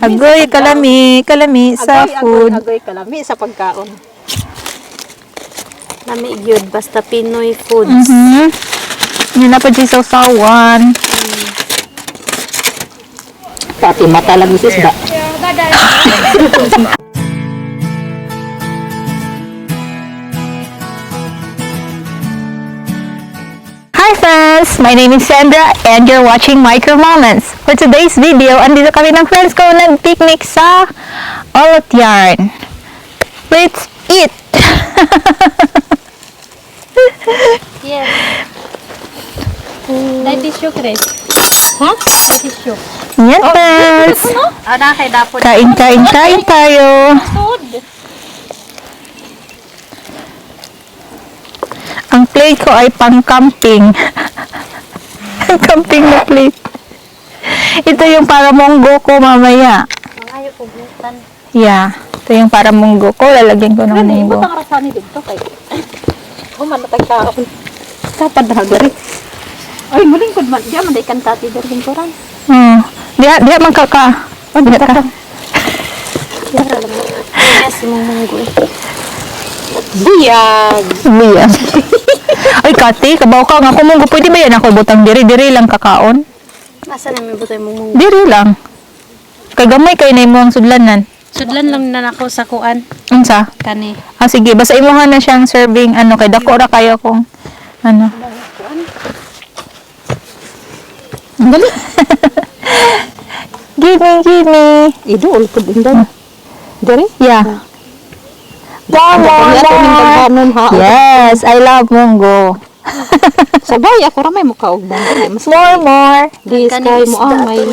Agoy, kalami sa food. Agoy, kalami sa pagkaon. Lami gyud basta Pinoy foods. Yun na pa di sausawan. Pati mata lang sis ba? Hi friends! My name is Sandra and you're watching Micro Moments. For today's video, andito kami ng friends ko nag-picnic sa Olot Yarn. Let's eat! Yes. Dahil tissue, Chris. Ha? Tissue. Yan friends! Ana kay dapat. Kain tayo! Food. Ang plate ko ay pang-camping. Camping na plate. Ito yung para munggo ko mamaya. Mangayo ko butan. Yeah. Ito yung para munggo ko. Lalagyan ko ng munggo. Ibutang rasani dito kay. Human na tagkaon. Kapad na gari. Ay, muling kod man. Diyan man ikan tati daring koran. Diha man kaka. Diha ka. Yara lang. Yes, munggo. Biyag. Biyag. Ay, Kati, kabaw ka nga kung munggo. Pwede ba yan ako butang diri lang kakaon? Asa na may butay munggo? Diri lang. Kagamay kayo na imo ang sudlanan. Sudlan lang na nako sa kuan Unsa? kani. Sige. Basta imuha na siyang serving, kay dako ra kayo kung, Dali. Gimme. Idol ko din daw. Dari? Yeah. Ha. Yes, I love munggo. Sabay ako ramay mo kaog bang. More. Di kay mo amay.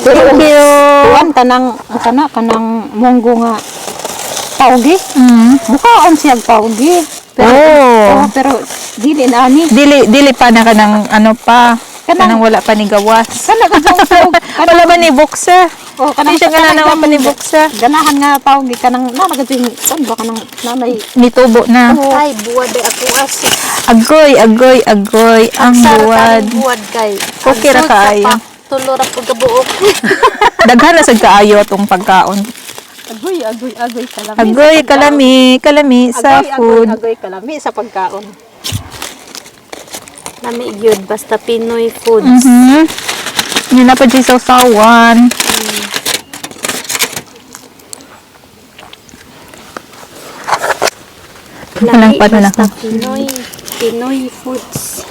Thank you. Kuan kanang munggo nga tawgi. Mukhaon siya tawgi. Pero dili na ani. Dili pa na kanang kanang wala pa ni gawas. Wala ba ni buksa? Kanang siya kanang pa ni buksa. Ganahan nga tawgi kanang nanagading kon ba kanang nanay Nitubo na. Ay, buwad ay ako as. Agoy. Ang buwad. Buwad kay. Okay ra kaayo. Tulo ra pud kabuok. Daghan na sad kaayo atong pagkaon. Agoy Kalami sa food. Agoy kalami sa pagkaon. Lami gyud basta Pinoy foods. Yun na pa di sausawan. Lami pa na basta Pinoy foods.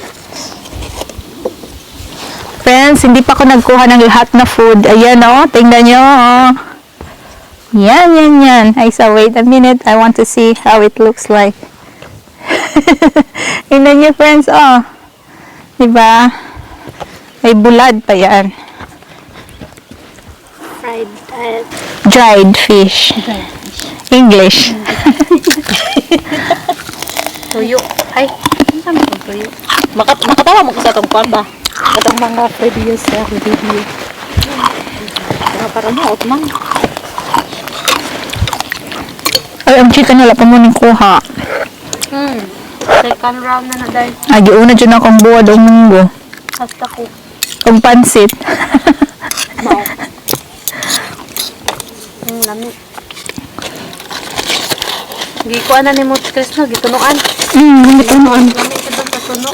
Friends, hindi pa ako nagkuha ng lahat na food. Ayan tingnan nyo Yan. Ay, wait a minute. I want to see how it looks like. Tingnan nyo friends, diba? May bulad pa yan. Dried fish. English. Tuyo. Ay, ano ba tuyo? Makatawa mo ko sa tong kwan ba? Katong mga previous video. Para mo out man. Ay, ang chicken wala pa mo ning kuha. Second round na dahil. Ay, giuna dyan akong buwad o munggo. Hasta ko. Ang pansit. Lami. Gikuan na ni mo Chris no, gitunuan. Tinunuan. Lami ka doon sa tuno.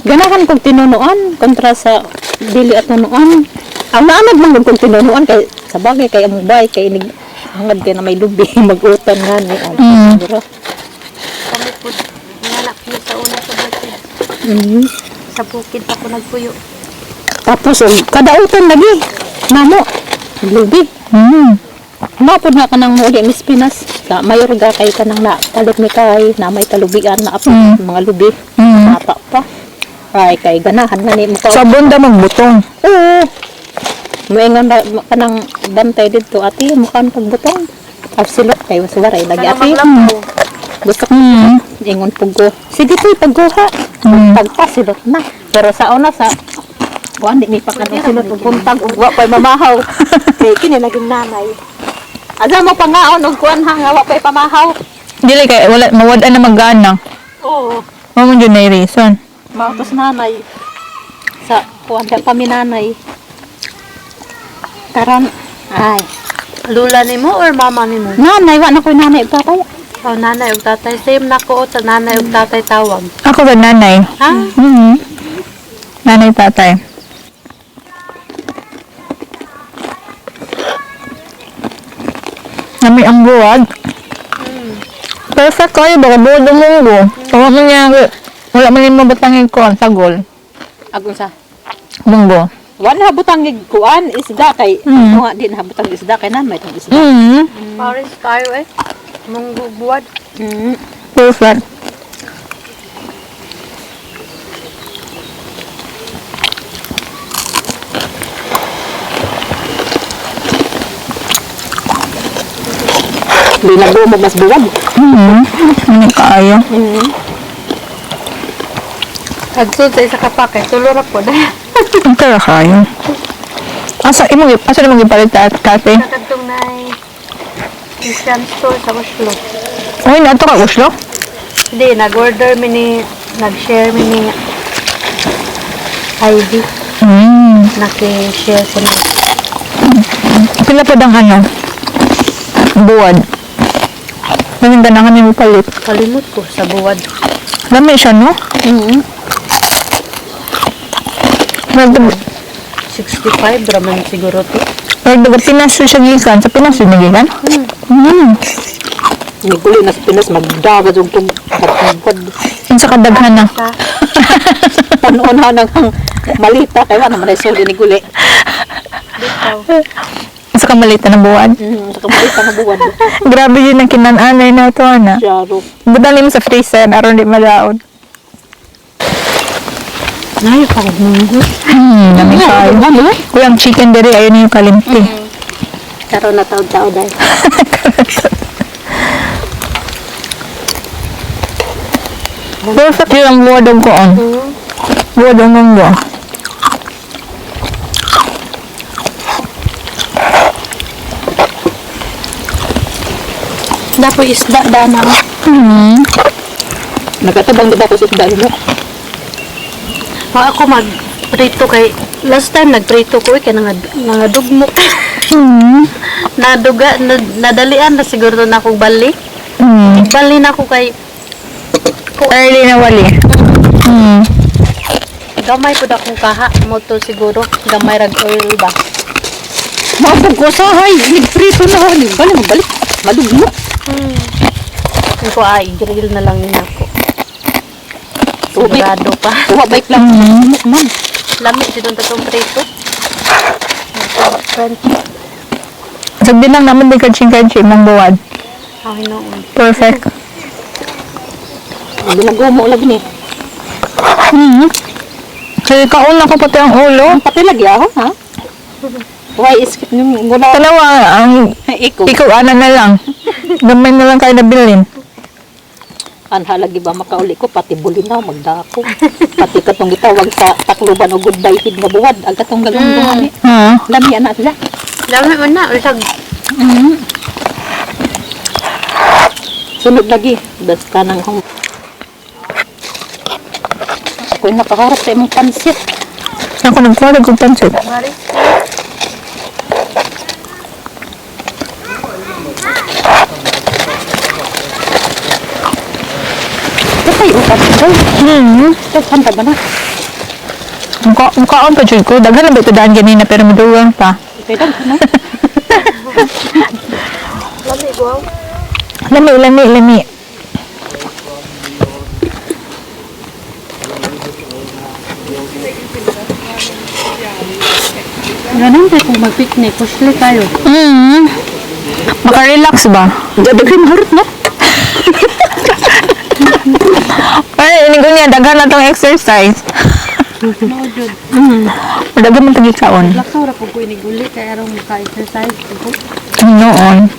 Ganahan kong tinunuan kontra sa dili at tunuan. Ang naanad man kong tinunuan kay sa bagay kay among bay kay inig hangad kay na may lubi mag-utan nga ni Kami po, nanap niyo sa una sa bukid. Sa bukid ako nagpuyo. Tapos kada utan lagi namo lubi. Mapod na kanang muli Miss Pinas sa mayor ga kay kanang na palit mi kay na may kalubian na apod mga lubi. Mata pa. Ay kay ganahan nga ni mo ka. Sabon da magbutong. Oo. Moingon kanang bantay dito ati mukan pagbutong. Absolute kay wasuwaray lagi ati. Gusto ko ingon pugo. Sige tuy pagguha. Pagpasilot na. Pero sa una sa kuan di mi pa kanang silot puntag ug wa pay mamahaw. Kay kini naging nanay. Ada mo pangaon og kuan ha nga wa pay pamahaw. Dili kay wala mawad na magana. Oo. Mamo jud na reason. Mautos nanay. Sa kuan ka paminanay. Karan Ay. Lula ni mo or mama ni mo? Nanay, wa na ko nanay ug tatay. Oh, nanay ug tatay. Same na ko sa nanay ug tatay tawag. Ako ba nanay? Ha? Nanay, tatay. Nami ang buwag. Perfect kayo, baka buwag ang munggo. Wala man yung mabatangin ko, ang sagol. Agon sa. Munggo. Wala habutang kuan isda kay mo din habutang isda kay nan may tang isda. Paris tayo eh. Munggo buwad. Perfect. Di na mo mas buwag. Ano kaya? Agsud sa isa ka pa kay tulo ra po dahil. Ang kaya kayo. Asa naman ipalit kape? Nakadtong na Christian store sa Oslo. Uy, nato ka Oslo? Hindi, nag-order nag-share ni Heidi. Naki-share ko na. Pila pa dang ano? Buwad. Naminda na kami palit. Kalimot ko sa buwad. Lami siya, no? 65 raman siguro to. Nagdaga Pinas siya gikan. Sa Pinas siya nagikan? Ni kuli na sa Pinas magdaga jud tong pagpad. Ang sa kadaghan na. Sa Panon ha nang malita kay wa na man sulod ni kuli. bitaw. Ang sa kamalita na buwad. Sa kamalita na buwan. Grabe yun ang kinananay na ito, ana. Jaro. Budali mo sa freezer, aron di malaod. Ay pa munggo. Nami kayo. Kuya, ang chicken dere, ayun yung kalimti. Karo na taod-taod ay. Perfect yun ang buwadong ko on. Buwadong munggo. Dapo isda dana. Nagatabang gid ako sa isda mo. Wa ako mag-prito kay last time nag-prito ko kay nangadugmo. Nadalian na siguro na akong bali. Bali na ako kay Early na wali. gamay pud akong kaha mo to siguro gamay rag oil ba. Mabog ko sa hay, nigprito na ni balik madugmo. Ko ay grill na lang nina ko. Tubig. Sigurado pa. Wa bike lang. Man. Lami dito tatong prito. Sabi lang naman di kaching-kaching ng buwad. Ay noon. Perfect. Binagomo lagi ni. Kaya kauna ko pati ang ulo. Pati lagi ako ha. Why skip yung gula. Dalawa, ang Iko. ikaw ana na lang. Gamay na lang kayo nabilin. Anha lagi ba makauli ko pati bulinaw magdako. Pati katong gitawag sa takluban o goodbye hid nga buwad. Ang katong galunggan ni. Ha? Lami ana sila. Lami mo na usag Sunod lagi. Das kanang hong. Ako yung nakaharap sa imong pansit. Ako nagkuha kong pansit. mari. Kapay upat ko. Saan pa ba na? Mukhaon pa dyan ko. Daghan na ba ito daan ganina pero maduwang pa. Pwede na. Lami go. Lami. Ganun tayo kung mag-picnic, kusli kayo. Maka-relax ba? Daghan harot na. Ay, ini ko niya. Daghan na tong exercise. No, Jud. Daghan mo tagikaon. Laksaw ra po ko iniguli kaya arong maka-exercise ko. Noon.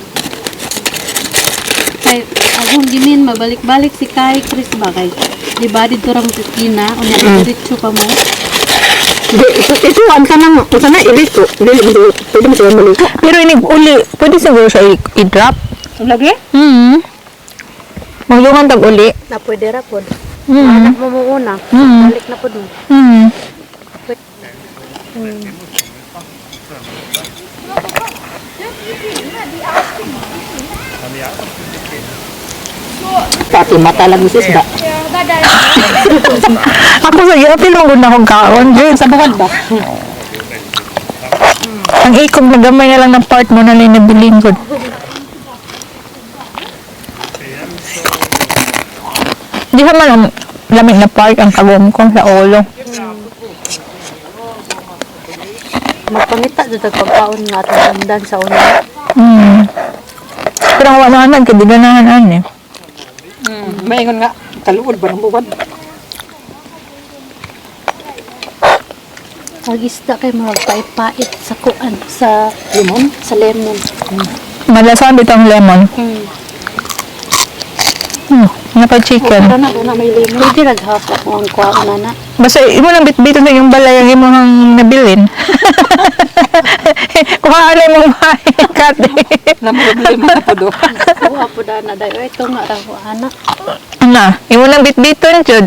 Kay agong ginin mabalik-balik si Kai Chris ba kay di ba dito ra mo sa tina unya diretso pa mo. Ito ang kanang sana iliko. Pwede mo siya maliko. Pero ini uli, pwede siguro siya i-drop. Lagi? Maglungan tag uli. Na pwede ra pod. Anak mo muna. Balik na pod mo. Pati mata lang sa isda. Ako sa yapil mo gud na akong kaon, Jud. Sa buwan ba? Ang ikog na gamay na lang ng part mo na lang nabiling gud. Di ka man ang lamig na part ang kagom ko sa ulo. Magpangita dito pagkaon nga atong andan sa una. Pero ang wanahan ka, di ganahan eh. Maingon nga, kaluod ba ng buwan? Ang isda kay magpait-pait sa kuan sa Limon? sa lemon. Malasan dito ang lemon. Naka-chicken. Wala na may limon. Pwede naghapon ko ang kuan na. Basta imo lang bitbiton sa yung balay ang imo hang nabilin. Kuha alay mong bahay, kate. Na problema na po do. Kuha po na dayo ito nga ra ko anak. Na, imo lang bitbiton, Jud.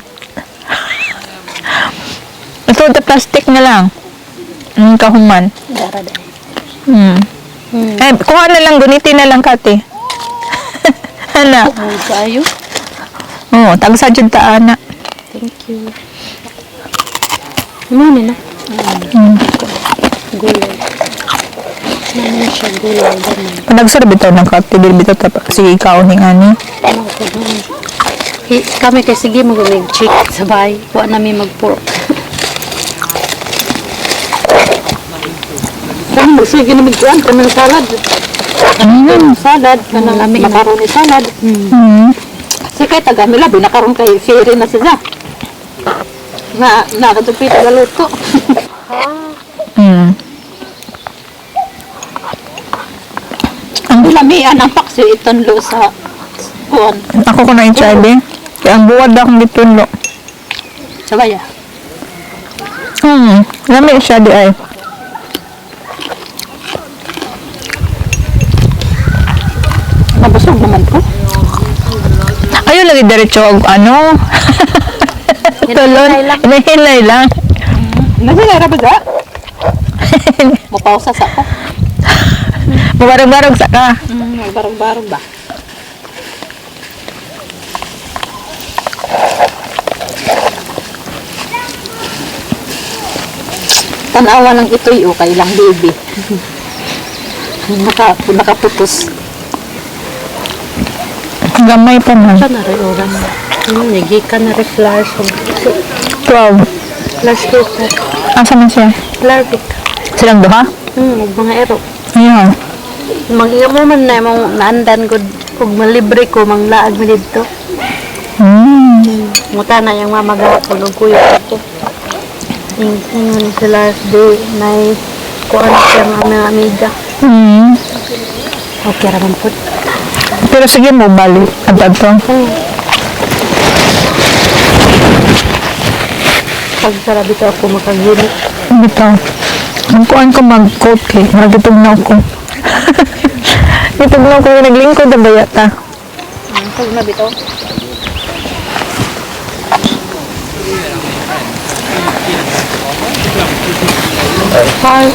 Ito, the plastic na lang. Kahuman. Dara dayo. Eh, kuha na lang, gunitin na lang, kate. Ana. Ang kayo. Oo, tagsa Jud ta, ana. Thank you. Mani na. Gulay. Mani siya gulay ganun. Nagsar bitaw ng kate, bil bitaw ta. Sige, ikaw ning ani. Kami kay sige mo mag-chick sa bahay. Wa namin mag-pork. Kami mo sige na migkuan, kami ng salad. Salad, kanang macaroni salad. Kasi kay taga Mila, binakaroon kay Ferry na siya. Na nakatupit na luto. Ang Lamian ang paksi itonlo sa kuan. ako ko na HIV. Kaya ang buwad akong gitunlo. Sa baya. Lamig siya di ay. Nabusog naman ko. Ayaw lagi diretso og ano. Tulon. Hinahilay lang. Nasilera ba da? Mapausa sa ko. Mabarog-barog sa ka. Barang-barang ba? Tanawa lang ito'y okay lang baby. Nakaputos. Gamay pa man. Siya na rin orang. Nagikan na rin flowers. 12. Flowers dito. Asa man siya? Larvic. Silang duha? Mga ero. Ayan. Mag-inga mo man na mong naandan ko kung malibre ko mang laag mo dito. Muta na yung mamagapon o kuya ko. Ingon sa last day na kuhan siya mga amiga. Okay raman po. Pero sige mo, balik. Agad to. Pag sarap ito ako makagili. Bito. Ang kuhan ko mag-coat eh. Nagitog na ako. Gitog na ako yung naglingkod na ba yata? Pag nabito. Hi.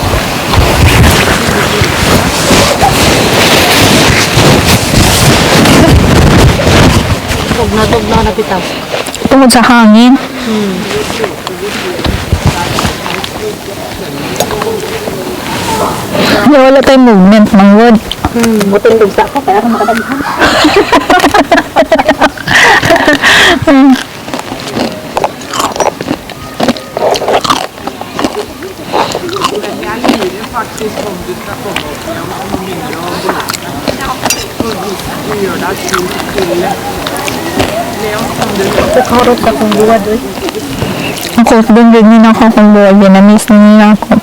Tugna na bitaw. Tungkol sa hangin. Wala tayong movement, manggod. Mutindog sa ako, kaya ako makadaghan. Karot sa kong buwad eh. Ako, din din ako kung buwag yun. Na-miss na nila ako.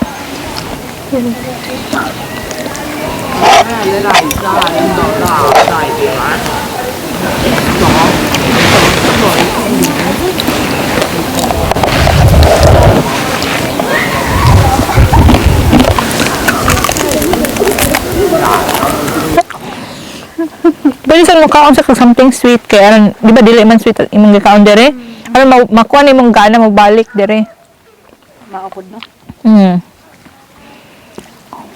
Pwede sa mukhaon sa something sweet kaya aron di ba dili man sweet ang imong gikaon dire? Aron makuha ni mong gana magbalik dire. Maapod no?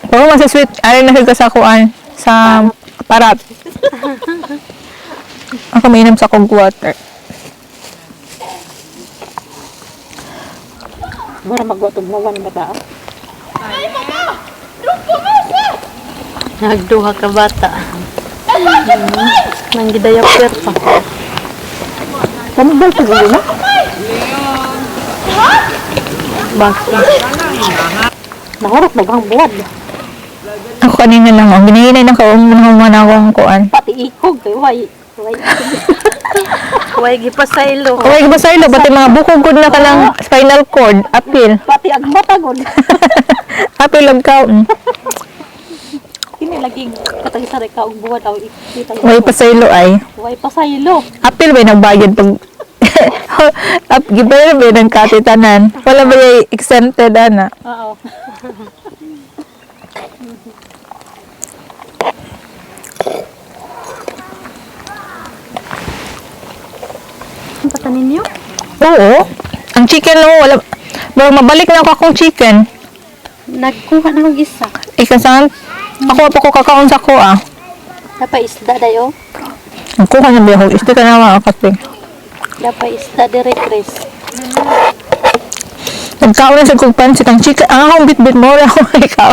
Pero mas sweet aron na sa kuan sa Para ako mainom sa cold water. Mura magwatog mo man bata. Nagduha ka bata. Nang gidayapir pa. Pamugdal pa gulo na? Basta. Nahurot na bang buwan. Ako kanina lang, oh. Ginahinay ng kaumunaman ako ang kuan. Pati ikog kay way. Huwag gipasaylo. Okay, ba sa'yo? Pati mga bukog good na ka ng spinal cord. Apil. Pati ang matagod. Apil lang ka. Kini lagi katang sa reka og buwan aw ikita. Way pa sa'yo ay. Way pasaylo. Apil ba nagbayad pag... Gibayad ba ng katitanan? Wala ba yung exempted, ana? Oo. Ang patanin niyo? Oo. Ang chicken mo, wala... Bro, mabalik na ako akong chicken. Nagkuha na kong isa. Ikasan, ako pa ko kakaon sa ko, ah. Dapat isda dayo. Nagkuha na ba ako? Isti ka na mga kasi. Dapat isda dire Chris. Nagkaon na sa kong pansit ang chicken. Ang akong bit-bit mo, wala akong ikaw.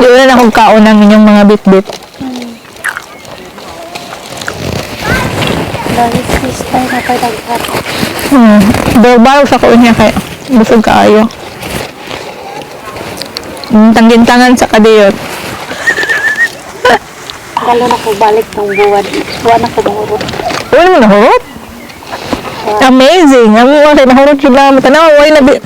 Di wala na akong kaon ng inyong mga bit-bit. Dahil sista na tayo daghat. Barog sa kaon niya kay busog kaayo. Tanggin-tangan sa kadiyot. Kalo na ko balik ng buwan. Buwan ako mahurot. Wala mo nahurot? Amazing! Ang mga kay nahurot yun lang. Tanaw, wala na...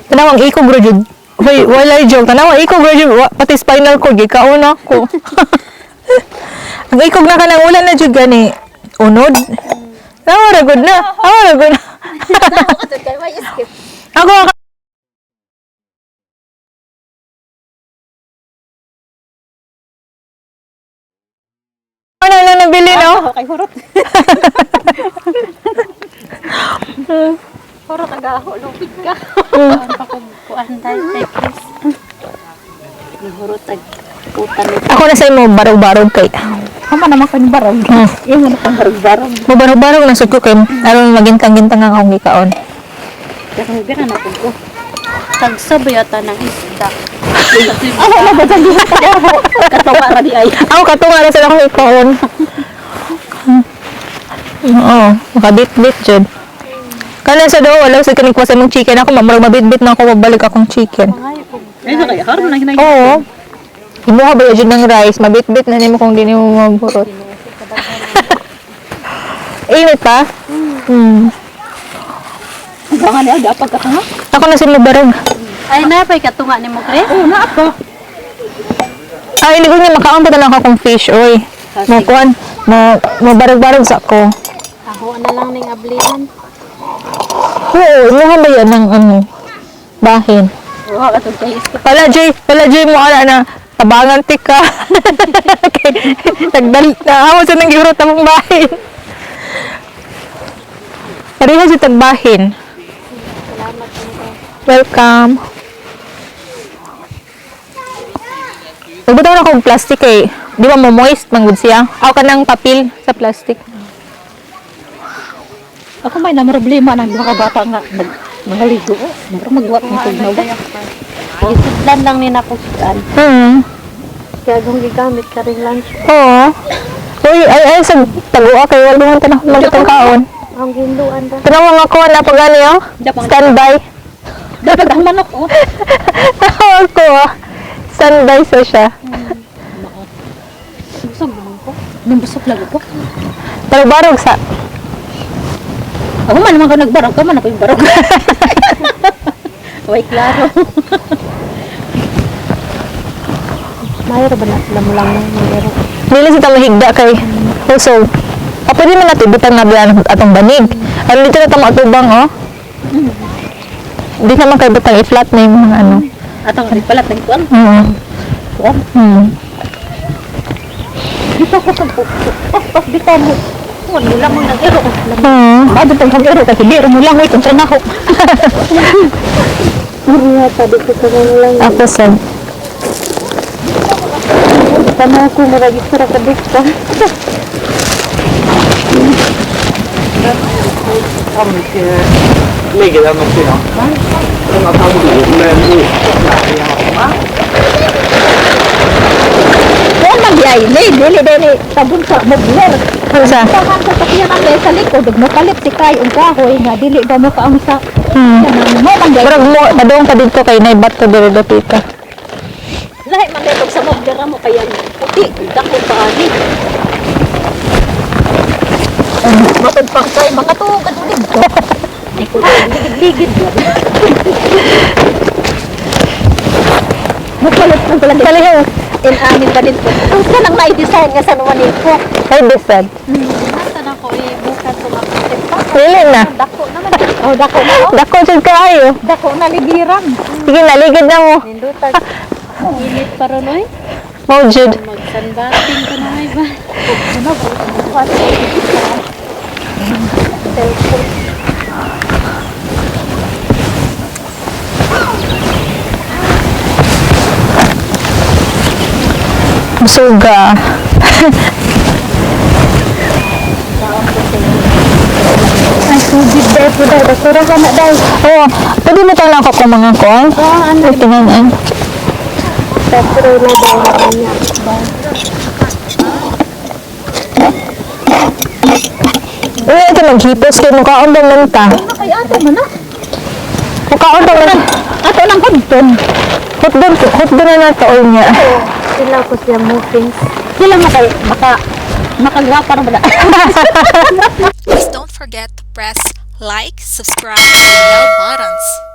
Tanaw, ang iko bro yun. Wala yung joke. Tanaw, ang iko bro yun. Pati spinal cord, ikaon ako. Ang ikog na ka ng ulan na dyan gani. Unod. Ragod na. Ragod na. Ako, ano na nabili, no? Kay hurot. Hurot agaho lupit ka. Kuan pa ko kuan dahil kay Chris. Nahurot ag putan ni. Ako na sa imo, barog-barog kay. Hama naman ka ni barog. Yung ano pang barog-barog. Barog-barog na sud ko kay. Aron magintang-gintang ang akong gikaon. Kasi bira na ko. Tagsabay ata ng isda. Ako na ba dyan diha tagaho. Katawa ra di ay. Ako katunga na sa akong gikaon. Oo, makabit-bit jud. Kana sa daw, wala sa kanig sa mong chicken ako, mamurag mabit-bit na ako mabalik akong chicken. Ay sa kay haron na hinay. Oo. Imuha ba yun ng rice, mabit-bit na nimo kung di nimo magburot. Init pa? Gangan ni aga pag katanga. Ako na sila barog. Ay napay katunga ni mo Chris. Oo na ako. Ay, hindi ko niya makaon pa na akong fish, oy. Makuan, mabarog-barog sa ako. Ako na lang ning ablihan. Oo, imuha ba yan ng ano, bahin. Oo, atong kay isko. Pala Jay mo ala na tabangan tika. Nagdal na ako sa nang giurot among bahin. Pareha si tagbahin. Salamat po. Welcome. Nagbutaw na akong plastic eh. Di ba mo moist manggod siya? Ako ka ng papel sa plastic. Ako may na problema nang duha ka bata nga nangaligo. Mura magduwa ng tugnaw ba? Isudlan lang ni nako sudan. Kaya kung gigamit ka rin lunch. Oo. Uy, ay sa taguha kay wala naman tanong magitang kaon. Ang ginduan ra. Tanong mga kuha na pag ano yun? Standby. Dapat ang manok oh. Tawag ko ah. Standby sa siya. Busog naman ko. Nung busog lang ko. Barog-barog sa. Ako man naman ko nagbarog ka man ako yung barog. Way klaro. Mayro ba na sila mo lang mayro. Dili sa tamahigda kay also. Pwede man natin butang nga biyan atong banig. Ano dito na tamo atubang oh. Di naman kay butang i-flat na yung mga ano. Atong palat ng kuan. Kuan. Dito ko sa pas dito mo. Kuan mo lang mo nang ero. Bago tong kag ero kasi biro mo lang mo itong trabaho. Puro tadi ko sa lang. Ako sad. Tama ko maragi sa kadikta. Ligger der nok siden. Den har tatt ord med Yan magyay, dili dili tabun sa mobler. Sa. Tahan sa sakyan ang sa likod, nakalit si Kay ang kahoy nga dili ba mo kaang sa. Mo man gyay. Murag mo padong pa dito kay naibat ko diri dapita. Lahi man dito sa mobler mo kaya puti dako pa ani. Matod pang kay mga tugad dito. Ay ko ligid-ligid lang. Mapalit mo pala dito. Kaliho. Amin pa dito. Ang kanang na-design nga sa naman ko. Ay bisad. Nasa na ko bukas ko makasip pa. Dili na. Dako naman. Oh, dako na. Dako jud kaayo. Dako na ligiran. Sige na ligid na mo. Nindutag. Init pa ron oy. Mo jud. Magsanbating ka na ay ba? Ano ba? Suga. Ay, tubig dahil po dahil. Basura ka na dahil. Oh, pwede mo tang ako kung mga kon? Ano? Tingnan. Tapos na daw niya. Uy, ito naghipos kay mukhaon bang lanta. Ay, ato mo na. Mukhaon bang lanta. Ato lang hudton. Hotdon na natool niya. Sila ko siya muffins. Sila makagwapa na ba? Please don't forget to press like, subscribe, and bell buttons.